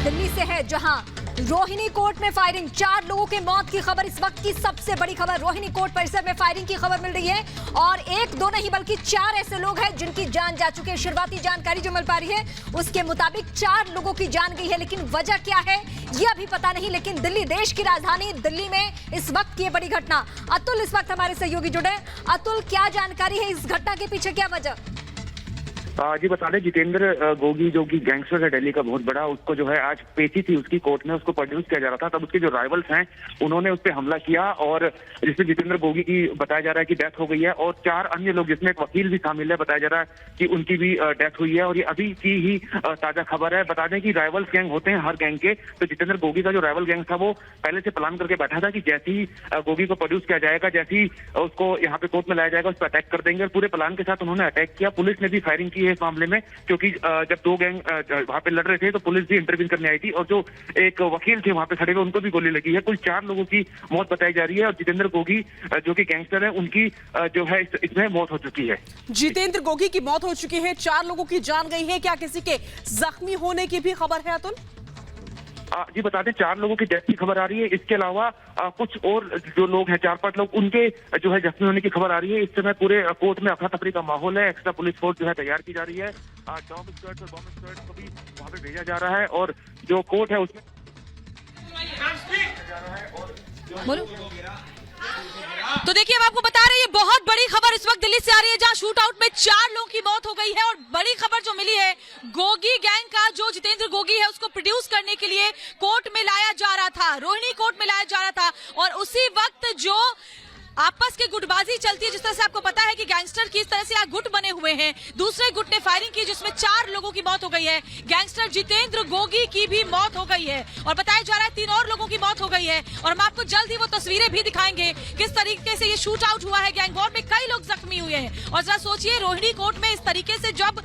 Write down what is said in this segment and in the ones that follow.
दिल्ली से है, जहां रोहिणी कोर्ट में फायरिंग, 4 लोगों के मौत की खबर इस वक्त की सबसे बड़ी खबर। रोहिणी कोर्ट परिसर में फायरिंग की खबर मिल रही है और 1-2 नहीं बल्कि 4 ऐसे लोग हैं जिनकी जान जा चुकी है। शुरुआती जानकारी जो मिल पा रही है उसके मुताबिक 4 लोगों की जान गई है, लेकिन वजह क्या है ये अभी पता नहीं। लेकिन दिल्ली, देश की राजधानी दिल्ली में इस वक्त की ये बड़ी घटना। अतुल इस वक्त हमारे सहयोगी जुड़े। अतुल, क्या जानकारी है इस घटना के पीछे, क्या वजह? जी बता दें, जितेंद्र गोगी जो कि गैंगस्टर है दिल्ली का बहुत बड़ा, उसको जो है आज पेशी थी उसकी कोर्ट में, उसको प्रोड्यूस किया जा रहा था। तब उसके जो राइवल्स हैं उन्होंने उस पर हमला किया और जिसमें जितेंद्र गोगी की बताया जा रहा है कि डेथ हो गई है और 4 अन्य लोग जिसमें एक वकील भी शामिल है, बताया जा रहा है कि उनकी भी डेथ हुई है। और ये अभी की ही ताजा खबर है। बता दें कि राइवल्स गैंग होते हैं हर गैंग के, तो जितेंद्र गोगी का जो राइवल गैंग था वो पहले से प्लान करके बैठा था कि जैसे ही गोगी को प्रोड्यूस किया जाएगा, जैसे ही उसको यहाँ पे कोर्ट में लाया जाएगा, उस पर अटैक कर देंगे। और पूरे प्लान के साथ उन्होंने अटैक किया। पुलिस ने भी फायरिंग की है इस मामले में, क्योंकि जब 2 गैंग वहां पे लड़ रहे थे तो पुलिस भी इंटरवीन करने आई थी और जो एक वकील थे वहां पे खड़े हुए उनको भी गोली लगी है। कुल 4 लोगों की मौत बताई जा रही है और जितेंद्र गोगी जो कि गैंगस्टर है उनकी जो है इसमें मौत हो चुकी है। जितेंद्र गोगी की मौत हो चुकी है, 4 लोगों की जान गई है। क्या किसी के जख्मी होने की भी खबर है अतुल? जी बता दें, 4 लोगों की डेथ की खबर आ रही है। इसके अलावा कुछ और जो लोग हैं 4-5 लोग, उनके जो है जख्मी होने की खबर आ रही है। इस समय पूरे कोर्ट में अफरा तफरी का माहौल है। एक्स्ट्रा पुलिस फोर्स जो है तैयार की जा रही है। डॉग स्क्वाड और बॉम्ब स्क्वाड को भी वहाँ पे भेजा जा रहा है और जो कोर्ट है उसमें तो देखिए, हम आपको बता रहे हैं बहुत बड़ी खबर इस वक्त दिल्ली से आ रही है, जहां शूट आउट में 4 लोगों की मौत हो गई है। और बड़ी खबर जो मिली है, गोगी गैंग का जो जितेंद्र गोगी है उसको प्रोड्यूस करने के लिए कोर्ट में लाया जा रहा था, रोहिणी कोर्ट में लाया जा रहा था। और उसी वक्त जो आपस की गुटबाजी चलती है, जिस तरह से आपको पता है कि गैंगस्टर की इस तरह से यहाँ गुट बने हुए हैं, दूसरे गुट ने फायरिंग की जिसमें 4 लोगों की मौत हो गई है। गैंगस्टर जितेंद्र गोगी की भी मौत हो गई है और बताया जा रहा है 3 और लोगों की मौत हो गई है। और हम आपको जल्द ही वो तस्वीरें भी दिखाएंगे किस तरीके से ये शूट आउट हुआ है। गैंग वॉर में कई लोग जख्मी हुए हैं। और जरा सोचिए, रोहिणी कोर्ट में इस तरीके से जब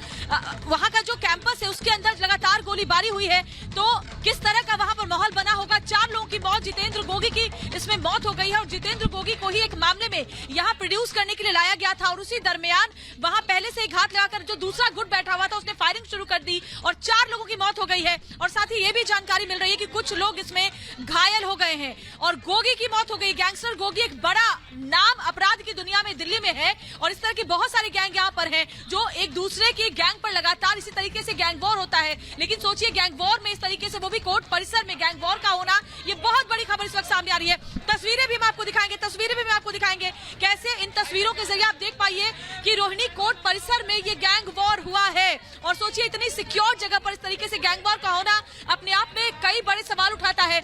वहाँ का जो कैंपस है उसके अंदर लगातार गोलीबारी हुई है तो किस तरह का वहाँ पर माहौल बना होगा। 4 लोगों की मौत, जितेंद्र गोगी की इसमें मौत हो गई है और जितेंद्र गोगी को ही एक मामले में यहाँ प्रोड्यूस करने के लिए लाया गया था। और उसी दरमियान वहाँ पहले से ही घात लगाकर जो दूसरा गुट बैठा हुआ था उसने फायरिंग शुरू कर दी और 4 लोगों की मौत हो गई है। और साथ ही ये भी जानकारी मिल रही है कि कुछ लोग इसमें घायल हो गए हैं और गोगी की मौत हो गई। गैंगस्टर गोगी एक बड़ा नाम अपराध की दुनिया में दिल्ली में है और इस तरह की बहुत सारे गैंग यहाँ पर हैं जो एक दूसरे के गैंग पर लगातार इसी तरीके से गैंग वॉर होता है। लेकिन सोचिए, गैंग वॉर में इस तरीके से, वो भी कोर्ट परिसर में गैंग वॉर का होना, ये बहुत बड़ी खबर इस वक्त सामने आ रही है। तस्वीरें भी हम आपको दिखाएंगे, कैसे इन तस्वीरों के जरिए आप देख पाइए कि रोहिणी कोर्ट परिसर में ये गैंग वॉर हुआ है। और सोचिए, इतनी सिक्योर जगह पर इस तरीके से गैंग वॉर का होना अपने आप में कई बड़े सवाल उठाता है।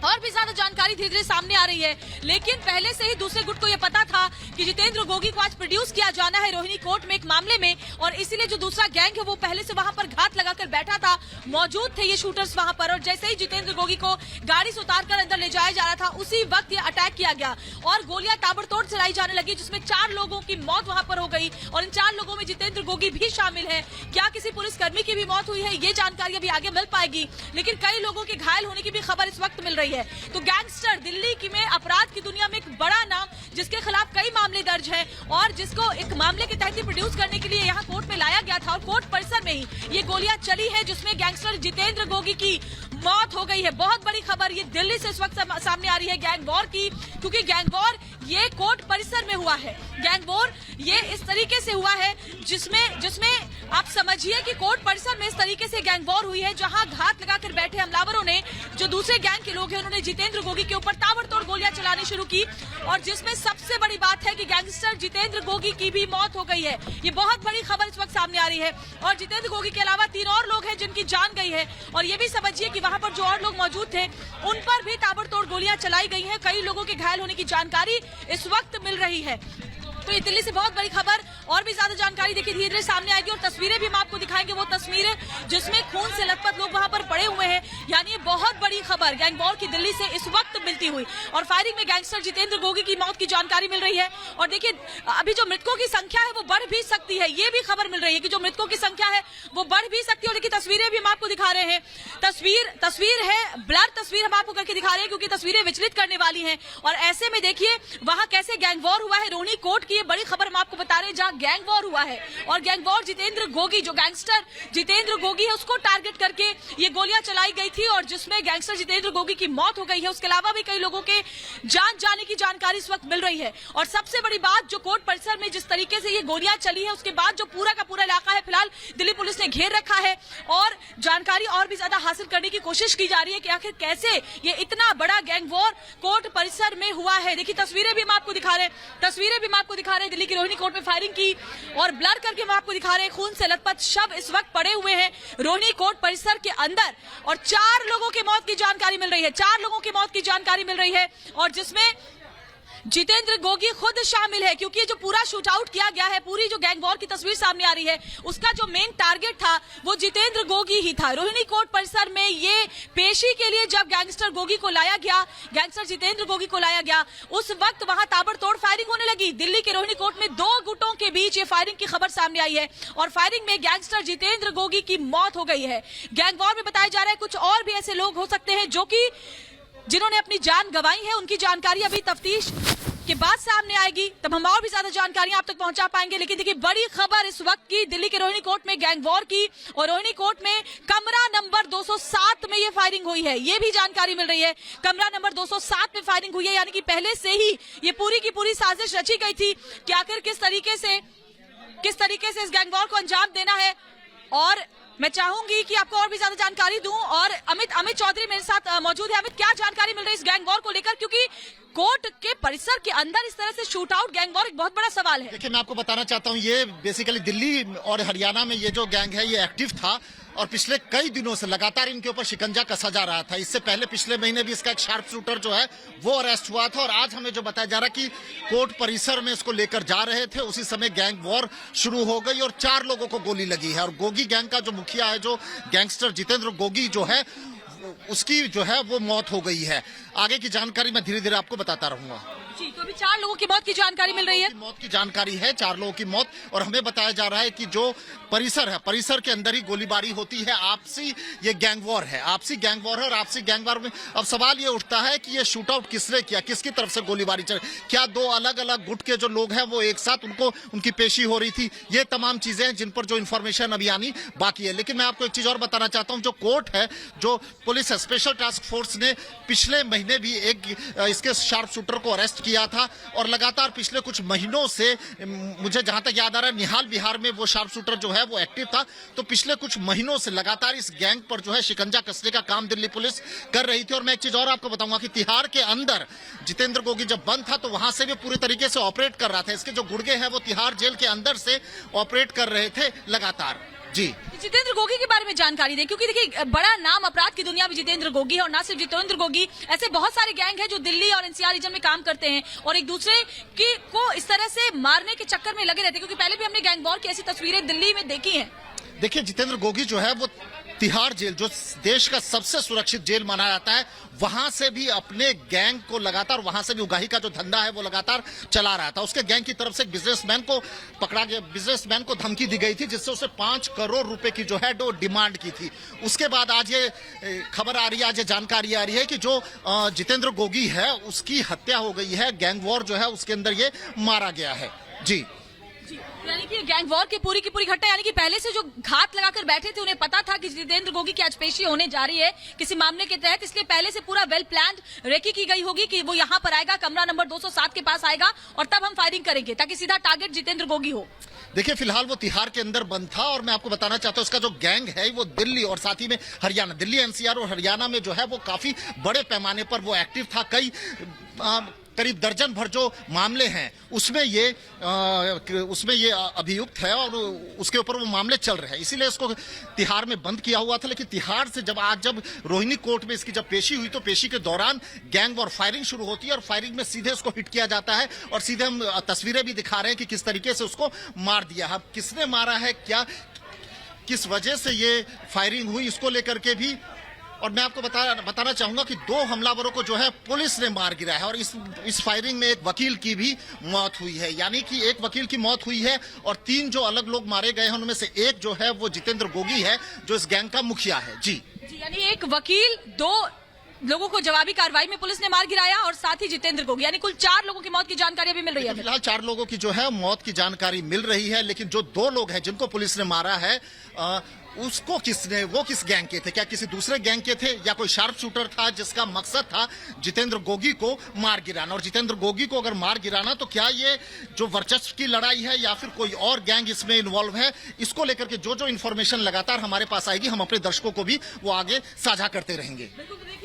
और भी ज्यादा जानकारी धीरे धीरे सामने आ रही है, लेकिन पहले से ही दूसरे गुट को यह पता था कि जितेंद्र गोगी को आज प्रोड्यूस किया जाना है रोहिणी कोर्ट में एक मामले में। और इसीलिए जो दूसरा गैंग है वो पहले से वहां पर घात लगाकर बैठा था, मौजूद थे ये शूटर्स वहां पर। और जैसे ही जितेंद्र गोगी को गाड़ी से उतारकर अंदर ले जाया जा रहा था, उसी वक्त ये अटैक किया गया और गोलियां ताबड़तोड़ चलाई जाने लगी, जिसमें 4 लोगों की मौत वहां पर हो गई। और इन 4 लोगों में जितेंद्र गोगी भी शामिल है। क्या किसी पुलिसकर्मी की भी मौत हुई है, ये जानकारी अभी आगे मिल पाएगी, लेकिन कई लोगों के घायल होने की भी खबर इस वक्त मिल रही है। तो गैंगस्टर दिल्ली की में अपराध की दुनिया में एक बड़ा नाम, जिसके खिलाफ कई मामले दर्ज हैं और जिसको एक मामले के तहत ही प्रोड्यूस करने के लिए यहाँ कोर्ट में लाया गया था और कोर्ट परिसर में ही ये गोलियां चली है, जिसमें गैंगस्टर जितेंद्र गोगी की मौत हो गई है। बहुत बड़ी खबर ये दिल्ली से इस वक्त सामने आ रही है गैंग वॉर की, क्योंकि गैंग वॉर ये कोर्ट परिसर में हुआ है। गैंग वॉर ये इस तरीके से हुआ है जिसमें आप समझिए कि कोर्ट परिसर में इस तरीके से गैंग वॉर हुई है, जहां घात लगाकर बैठे हमलावरों ने, जो दूसरे गैंग के लोग हैं, उन्होंने जितेंद्र गोगी के ऊपर ताबड़तोड़ गोलियां चलानी शुरू की। और जिसमें सबसे बड़ी बात है कि गैंगस्टर जितेंद्र गोगी की भी मौत हो गई है। ये बहुत बड़ी खबर इस वक्त सामने आ रही है। और जितेंद्र गोगी के अलावा 3 और लोग हैं जिनकी जान गई है। और ये भी समझिए कि वहां पर जो और लोग मौजूद थे उन पर भी ताबड़तोड़ गोलियां चलाई गई हैं। कई लोगों के घायल होने की जानकारी इस वक्त मिल रही है। तो ये दिल्ली से बहुत बड़ी खबर। और भी ज्यादा जानकारी देखिए धीरे धीरे सामने आएगी और तस्वीरें भी हम आपको दिखाएंगे, वो तस्वीरें जिसमें खून से लथपथ लोग वहां पर पड़े हुए हैं। यानी ये बहुत बड़ी खबर गैंग वॉर की दिल्ली से इस वक्त मिलती हुई, और फायरिंग में गैंगस्टर जितेंद्र गोगी की मौत की जानकारी मिल रही है। और देखिए अभी जो मृतकों की संख्या है वो बढ़ भी सकती है, ये भी खबर मिल रही है कि जो मृतकों की संख्या है वो बढ़ भी सकती है। और देखिए तस्वीरें भी हम आपको दिखा रहे हैं, तस्वीर है ब्लर तस्वीर हम आपको करके दिखा रहे हैं क्योंकि तस्वीरें विचलित करने वाली हैं। और ऐसे में देखिए वहां कैसे गैंग वॉर हुआ है। रोहिणी कोर्ट की ये बड़ी खबर हम आपको बता रहे हैं जहां गैंग वॉर हुआ है, और गैंग वॉर जितेंद्र गोगी, जो गैंगस्टर जितेंद्र गोगी है उसको टारगेट करके ये गोलियां चलाई गई थी और जिसमें गैंगस्टर जितेंद्र गोगी की मौत हो गई है। उसके अलावा भी कई लोगों के जान जाने की जानकारी इस वक्त मिल रही है। और सबसे बड़ी बात, जो कोर्ट परिसर में जिस तरीके से ये गोलियां चली है उसके बाद जो पूरा का पूरा इलाका है फिलहाल दिल्ली पुलिस ने घेर रखा है और जानकारी और भी ज्यादा हासिल करने की कोशिश की जा रही है कि आखिर कैसे ये इतना बड़ा गैंग वॉर कोर्ट परिसर में हुआ है। देखिए तस्वीरें भी हम आपको दिखा रहे हैं, दिल्ली की रोहिणी कोर्ट में फायरिंग की, और ब्लर करके हम आपको दिखा रहे हैं खून से लथपथ शव इस वक्त पड़े हुए हैं रोहिणी कोर्ट परिसर के अंदर। और 4 लोगों की मौत की जानकारी मिल रही है, और जिसमें जितेंद्र गोगी खुद शामिल है, क्योंकि जो पूरा शूट आउट किया गया है, पूरी जो गैंग वॉर की तस्वीर सामने आ रही है उसका जो मेन टारगेट था वो जितेंद्र गोगी ही था। रोहिणी कोर्ट परिसर में ये पेशी के लिए जब गैंगस्टर जितेंद्र गोगी को लाया गया उस वक्त वहां ताबड़तोड़ फायरिंग होने लगी। दिल्ली के रोहिणी कोर्ट में 2 गुटों के बीच ये फायरिंग की खबर सामने आई है और फायरिंग में गैंगस्टर जितेंद्र गोगी की मौत हो गई है। गैंग वॉर में बताया जा रहा है कुछ और भी ऐसे लोग हो सकते हैं जिन्होंने अपनी जान गंवाई है, उनकी जानकारी अभी तफ्तीश के बाद सामने आएगी, तब हम और भी ज्यादा जानकारियां आप तक पहुंचा पाएंगे। लेकिन देखिए बड़ी खबर इस वक्त की दिल्ली के रोहिणी कोर्ट में गैंग वॉर की, और रोहिणी कोर्ट में कमरा नंबर 207 में ये फायरिंग हुई है, ये भी जानकारी मिल रही है। कमरा नंबर 207 में फायरिंग हुई है, यानी कि पहले से ही ये पूरी की पूरी साजिश रची गई थी कि आखिर किस तरीके से इस गैंग वॉर को अंजाम देना है। और मैं चाहूंगी कि आपको और भी ज्यादा जानकारी दूं, और अमित चौधरी मेरे साथ मौजूद है। अमित, क्या जानकारी मिल रही है इस गैंग वॉर को लेकर, क्योंकि कोर्ट के परिसर के अंदर इस तरह से शूट आउट गैंग वॉर एक बहुत बड़ा सवाल है। देखिए मैं आपको बताना चाहता हूँ, ये बेसिकली दिल्ली और हरियाणा में ये जो गैंग है ये एक्टिव था और पिछले कई दिनों से लगातार इनके ऊपर शिकंजा कसा जा रहा था। इससे पहले पिछले महीने भी इसका एक शार्प शूटर जो है वो अरेस्ट हुआ था, और आज हमें जो बताया जा रहा है कि कोर्ट परिसर में इसको लेकर जा रहे थे उसी समय गैंग वॉर शुरू हो गई और 4 लोगों को गोली लगी है। और गोगी गैंग का जो मुखिया है, जो गैंगस्टर जितेंद्र गोगी जो है, उसकी जो है वो मौत हो गई है। आगे की जानकारी मैं धीरे धीरे आपको बताता रहूंगा। जी, तो अभी 4 लोगों की मौत की जानकारी मिल रही है। मौत की जानकारी है, 4 लोगों की मौत, और हमें बताया जा रहा है कि जो परिसर है, परिसर के अंदर ही गोलीबारी होती है। आपसी ये गैंग वॉर है, आपसी गैंग वॉर है, और आपसी गैंग वॉर में अब सवाल ये उठता है कि ये शूट आउट किसने किया, किसकी तरफ से गोलीबारी चली, क्या 2 अलग अलग गुट के जो लोग हैं वो एक साथ उनकी पेशी हो रही थी, ये तमाम चीजें हैं जिन पर जो इन्फॉर्मेशन अभी आनी बाकी है। लेकिन मैं आपको एक चीज और बताना चाहता हूं, जो कोर्ट है, जो पुलिस है, स्पेशल टास्क फोर्स ने पिछले महीने भी इसके शार्प शूटर को अरेस्ट किया था, और लगातार पिछले कुछ महीनों से, मुझे जहां तक याद आ रहा है, निहाल बिहार में वो शार्प शूटर जो है वो एक्टिव था। तो पिछले कुछ महीनों से लगातार इस गैंग पर जो है शिकंजा कसने का काम दिल्ली पुलिस कर रही थी। और मैं एक चीज और आपको बताऊंगा कि तिहाड़ के अंदर जितेंद्र गोगी जब बंद था तो वहां से भी पूरी तरीके से ऑपरेट कर रहा था। इसके जो गुर्गे हैं वो तिहाड़ जेल के अंदर से ऑपरेट कर रहे थे लगातार। जी, जितेंद्र गोगी के बारे में जानकारी दें, क्योंकि देखिए बड़ा नाम अपराध की दुनिया में जितेंद्र गोगी है, और ना सिर्फ जितेंद्र गोगी, ऐसे बहुत सारे गैंग हैं जो दिल्ली और एनसीआर रीजन में काम करते हैं और एक दूसरे को इस तरह से मारने के चक्कर में लगे रहते हैं, क्योंकि पहले भी हमने गैंग वॉर की ऐसी तस्वीरें दिल्ली में देखी हैं। देखिए जितेंद्र गोगी जो है वो तिहाड़ जेल, जो देश का सबसे सुरक्षित जेल माना जाता है, वहां से भी अपने गैंग को लगातार, वहां से भी उगाही का जो धंधा है वो लगातार चला रहा था। उसके गैंग की तरफ से एक बिजनेसमैन को पकड़ा गया, बिजनेसमैन को धमकी दी गई थी जिससे उसे 5 करोड़ रुपए की जो है वो डिमांड की थी। उसके बाद आज ये खबर आ रही है, आज ये जानकारी आ रही है कि जो जितेंद्र गोगी है उसकी हत्या हो गई है, गैंग वॉर जो है उसके अंदर ये मारा गया है। जी, यानी कि गैंग वॉर की पूरी घटना, यानी कि पहले से जो घात लगाकर बैठे थे उन्हें पता था कि जितेंद्र गोगी की आज पेशी होने जा रही है किसी मामले के तहत, इसलिए पहले से पूरा वेल प्लान्ड रेकी की गई होगी कि वो यहाँ पर आएगा, कमरा नंबर 207 के पास आएगा और तब हम फायरिंग करेंगे ताकि सीधा टारगेट जितेंद्र गोगी हो। देखिए फिलहाल वो तिहाड़ के अंदर बंद था, और मैं आपको बताना चाहता हूँ उसका जो गैंग है वो दिल्ली और साथ ही में हरियाणा, दिल्ली एनसीआर और हरियाणा में जो है वो काफी बड़े पैमाने पर वो एक्टिव था। करीब दर्जन भर जो मामले हैं उसमें ये अभियुक्त है और उसके ऊपर वो मामले चल रहे हैं, इसीलिए इसको तिहाड़ में बंद किया हुआ था। लेकिन तिहाड़ से जब रोहिणी कोर्ट में इसकी जब पेशी हुई तो पेशी के दौरान गैंग और फायरिंग शुरू होती है, और फायरिंग में सीधे उसको हिट किया जाता है, और सीधे हम तस्वीरें भी दिखा रहे हैं कि किस तरीके से उसको मार दिया है। किसने मारा है, क्या किस वजह से ये फायरिंग हुई, इसको लेकर के भी और मैं आपको बताना चाहूंगा कि 2 हमलावरों को जो है पुलिस ने मार गिराया है और इस फायरिंग में एक वकील की भी मौत हुई है। यानी कि एक वकील की मौत हुई है और 3 जो अलग लोग मारे गए हैं उनमें से एक जो है वो जितेंद्र गोगी है, जो इस गैंग का मुखिया है। जी यानी एक वकील, 2 लोगों को जवाबी कार्रवाई में पुलिस ने मार गिराया और साथ ही जितेंद्र गोगी, यानी कुल 4 लोगों की मौत की जानकारी अभी मिल रही है। फिलहाल 4 लोगों की जो है मौत की जानकारी मिल रही है, लेकिन जो 2 लोग हैं जिनको पुलिस ने मारा है उसको वो किस गैंग के थे? क्या किसी दूसरे गैंग के थे या कोई शार्प शूटर था जिसका मकसद था जितेंद्र गोगी को मार गिराना? और जितेंद्र गोगी को अगर मार गिराना तो क्या ये जो वर्चस्व की लड़ाई है या फिर कोई और गैंग इसमें इन्वॉल्व है? इसको लेकर के जो इन्फॉर्मेशन लगातार हमारे पास आएगी हम अपने दर्शकों को भी वो आगे साझा करते रहेंगे।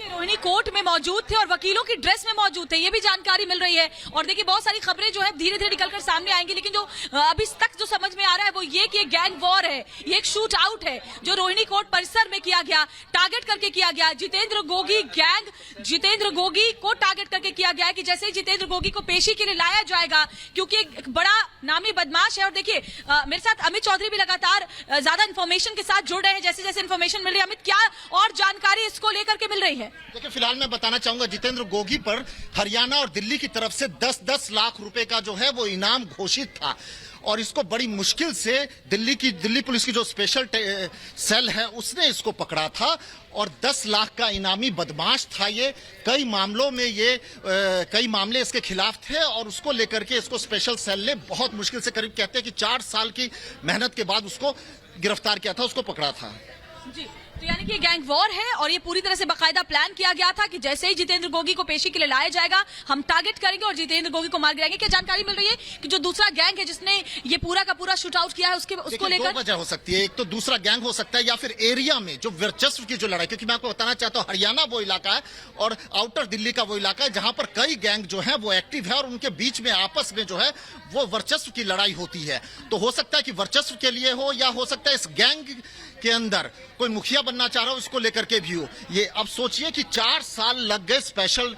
रोहिणी कोर्ट में मौजूद थे और वकीलों की ड्रेस में मौजूद थे, ये भी जानकारी मिल रही है। और देखिए बहुत सारी खबरें जो है धीरे धीरे निकलकर सामने आएंगी, लेकिन जो अभी तक जो समझ में आ रहा है वो ये कि गैंग वॉर है, ये एक शूट आउट है जो रोहिणी कोर्ट परिसर में किया गया, टारगेट करके किया गया। जितेंद्र गोगी गैंग, जितेंद्र गोगी को टारगेट करके किया गया है कि जैसे ही जितेंद्र गोगी को पेशी के लिए लाया जाएगा, क्योंकि एक बड़ा नामी बदमाश है। और देखिए मेरे साथ अमित चौधरी भी लगातार ज्यादा इन्फॉर्मेशन के साथ जुड़ रहे हैं, जैसे जैसे इन्फॉर्मेशन मिल रही है। अमित, क्या और जानकारी इसको लेकर के मिल रही है? देखिए फिलहाल मैं बताना चाहूंगा जितेंद्र गोगी पर हरियाणा और दिल्ली की तरफ से 10-10 लाख रुपए का जो है वो इनाम घोषित था और इसको बड़ी मुश्किल से दिल्ली पुलिस की जो स्पेशल सेल है उसने इसको पकड़ा था और 10 लाख का इनामी बदमाश था ये। कई मामले इसके खिलाफ थे और उसको लेकर के इसको स्पेशल सेल ने बहुत मुश्किल से, करीब कहते हैं कि 4 साल की मेहनत के बाद उसको गिरफ्तार किया था, उसको पकड़ा था। जी, तो यानी कि गैंग वॉर है और ये पूरी तरह से बाकायदा प्लान किया गया था कि जैसे ही जितेंद्र गोगी को पेशी के लिए लाया जाएगा हम टारगेट करेंगे और जितेंद्र गोगी को मार गिराएंगे। क्या जानकारी मिल रही है कि जो दूसरा गैंग है जिसने ये पूरा का पूरा शूट आउट किया है उसको लेकर? 2 वजह हो सकती है, एक तो दूसरा गैंग हो सकता है या फिर एरिया में जो वर्चस्व की जो लड़ाई, क्योंकि मैं आपको बताना चाहता हूँ हरियाणा वो इलाका है और आउटर दिल्ली का वो इलाका है जहां पर कई गैंग जो है वो एक्टिव है और उनके बीच में आपस में जो है वो वर्चस्व की लड़ाई होती है। तो हो सकता है कि वर्चस्व के लिए हो या हो सकता है इस गैंग के अंदर कोई मुखिया बनना चाह रहा हो, इसको लेकर के भी हो। ये अब सोचिए कि 4 साल लग गए स्पेशल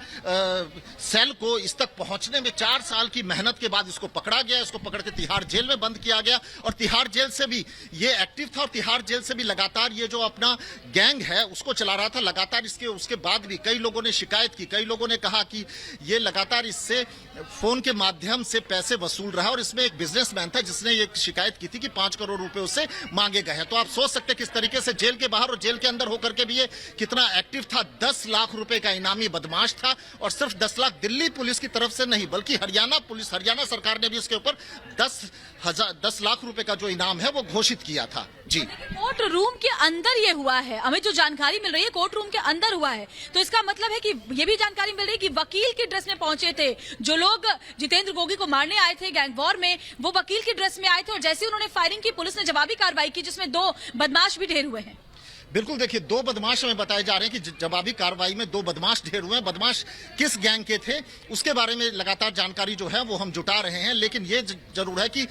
सेल को इस तक पहुंचने में। 4 साल की मेहनत के बाद इसको पकड़ा गया, इसको पकड़ के तिहाड़ जेल में बंद किया गया और तिहाड़ जेल से भी ये एक्टिव था और तिहाड़ जेल से भी लगातार ये जो अपना गैंग है उसको चला रहा था। लगातार उसके बाद भी कई लोगों ने शिकायत की, कई लोगों ने कहा कि ये लगातार इससे फोन के माध्यम से पैसे वसूल रहा है और इसमें एक बिजनेसमैन था जिसने ये शिकायत की थी कि 5 करोड़ रुपए उससे मांगे गए हैं। तो आप सोच सकते किस तरीके से जेल के बाहर और जेल के अंदर होकर के भी ये कितना एक्टिव था। 10 लाख रुपए का इनामी बदमाश था और सिर्फ 10 लाख दिल्ली पुलिस की तरफ से नहीं बल्कि हरियाणा सरकार ने भी इसके ऊपर 10 लाख रुपए का जो इनाम है वो घोषित किया था। जी, कोर्ट रूम के अंदर ये हुआ है, हमें जो जानकारी मिल रही है कोर्ट रूम के अंदर हुआ है, तो इसका मतलब है कि ये भी जानकारी मिल रही है कि वकील की ड्रेस में पहुंचे थे जो लोग जितेंद्र गोगी को मारने आए थे गैंग वॉर में, वो वकील की ड्रेस में आए थे और जैसे उन्होंने फायरिंग की पुलिस ने जवाबी कार्रवाई की जिसमें 2 बदमाश भी ढेर हुए हैं। बिल्कुल, देखिए 2 बदमाश हमें बताए जा रहे हैं कि जवाबी कार्रवाई में 2 बदमाश ढेर हुए हैं। बदमाश किस गैंग के थे उसके बारे में लगातार जानकारी जो है वो हम जुटा रहे हैं, लेकिन ये जरूर है कि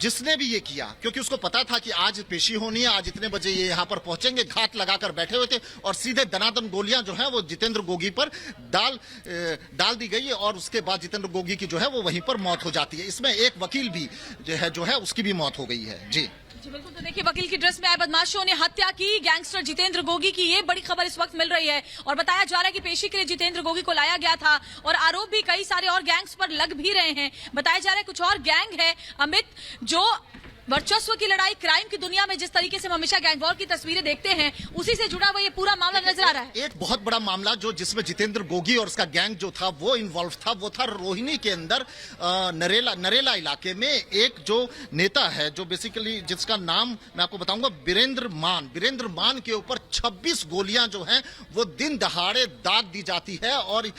जिसने भी ये किया, क्योंकि उसको पता था कि आज पेशी होनी है, आज इतने बजे ये यहाँ पर पहुंचेंगे, घात लगाकर बैठे हुए थे और सीधे दनादन गोलियां जो है वो जितेंद्र गोगी पर डाल दी गई और उसके बाद जितेंद्र गोगी की जो है वो वहीं पर मौत हो जाती है। इसमें एक वकील भी जो है उसकी भी मौत हो गई है। जी बिल्कुल, तो देखिए वकील की ड्रेस में आए बदमाशों ने हत्या की गैंगस्टर जितेंद्र गोगी की, ये बड़ी खबर इस वक्त मिल रही है और बताया जा रहा है कि पेशी के लिए जितेंद्र गोगी को लाया गया था और आरोप भी कई सारे और गैंग्स पर लग भी रहे हैं। बताया जा रहा है कुछ और गैंग है अमित जो वर्चस्व की लड़ाई, क्राइम की दुनिया में जिस तरीके से हम हमेशा गैंग वॉर की तस्वीरें देखते हैं उसी से जुड़ा हुआ ये पूरा मामला नजर आ रहा है। एक बहुत बड़ा मामला जिसमें जितेंद्र गोगी और उसका गैंग जो था वो इन्वॉल्व था, वो था रोहिणी के अंदर नरेला इलाके में एक जो नेता है जो बेसिकली जिसका नाम मैं आपको बताऊंगा वीरेंद्र मान के ऊपर 26 गोलियां जो हैं वो दिन दहाड़े दाग दी जाती है और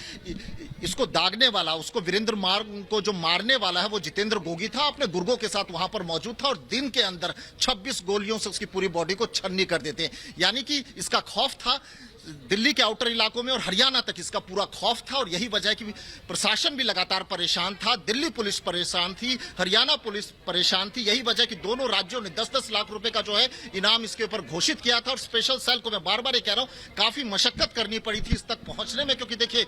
इसको दागने वाला, उसको वीरेंद्र मान को जो मारने वाला है वो जितेंद्र गोगी था, अपने गुर्गों के साथ वहां पर मौजूद था और दिन के अंदर 26 गोलियों से उसकी पूरी बॉडी को छन्नी कर देते हैं। यानी कि इसका खौफ था दिल्ली के आउटर इलाकों में और हरियाणा तक इसका पूरा खौफ था और यही वजह है कि प्रशासन भी लगातार परेशान था, दिल्ली पुलिस परेशान थी, हरियाणा पुलिस परेशान थी। यही वजह कि दोनों राज्यों ने 10-10 लाख रुपए का जो है इनाम इसके ऊपर घोषित किया था और स्पेशल सेल को मैं बार-बार ये कह रहा हूं काफी मशक्कत करनी पड़ी थी इस तक पहुंचने में, क्योंकि देखिए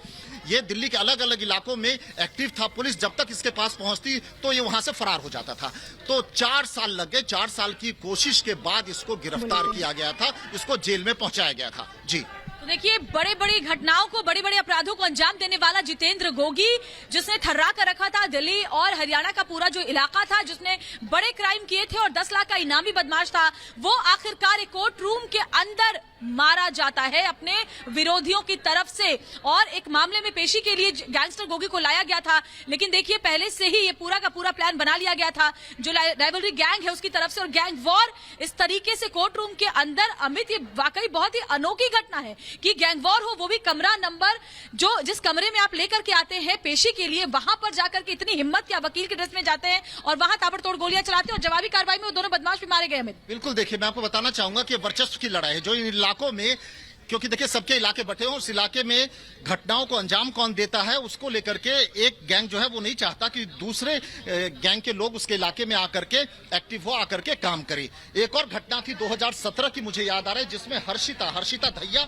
ये दिल्ली के अलग अलग इलाकों में एक्टिव था। पुलिस जब तक इसके पास पहुंचती तो ये वहां से फरार हो जाता था। तो 4 साल लग गए, 4 साल की कोशिश के बाद इसको गिरफ्तार किया गया था, इसको जेल में पहुंचाया गया था। जी तो देखिए बड़े बड़ी घटनाओं को, बड़े बड़े अपराधों को अंजाम देने वाला जितेंद्र गोगी, जिसने थर्रा कर रखा था दिल्ली और हरियाणा का पूरा जो इलाका था, जिसने बड़े क्राइम किए थे और 10 लाख का इनामी बदमाश था, वो आखिरकार एक कोर्ट रूम के अंदर मारा जाता है अपने विरोधियों की तरफ से। और एक मामले में पेशी के लिए गैंगस्टर गोगी को लाया गया था, लेकिन देखिए पहले से ही ये पूरा का पूरा प्लान बना लिया गया था जो राइवलरी गैंग है उसकी तरफ से। और गैंग वॉर इस तरीके से कोर्ट रूम के अंदर, अमित, ये वाकई बहुत ही अनोखी घटना है कि गैंग वॉर हो, वो भी कमरा नंबर जो जिस कमरे में आप लेकर के आते हैं पेशी के लिए, वहां पर जाकर के इतनी हिम्मत क्या वकील के ड्रेस में जाते हैं और वहां ताबड़तोड़ गोलियां चलाते हैं और जवाबी कार्रवाई में वो दोनों बदमाश भी मारे गए। अमित, बिल्कुल, देखिए मैं आपको बताना चाहूंगा कि वर्चस्व की लड़ाई है जो इन इलाकों में, क्योंकि देखिए सबके इलाके बटे हैं और उस इलाके में घटनाओं को अंजाम कौन देता है उसको लेकर के एक गैंग जो है वो नहीं चाहता कि दूसरे गैंग के लोग उसके इलाके में आकर के एक्टिव हो, आकर के काम करे। एक और घटना थी 2017 की, मुझे याद आ रहा है, जिसमें हर्षिता दहिया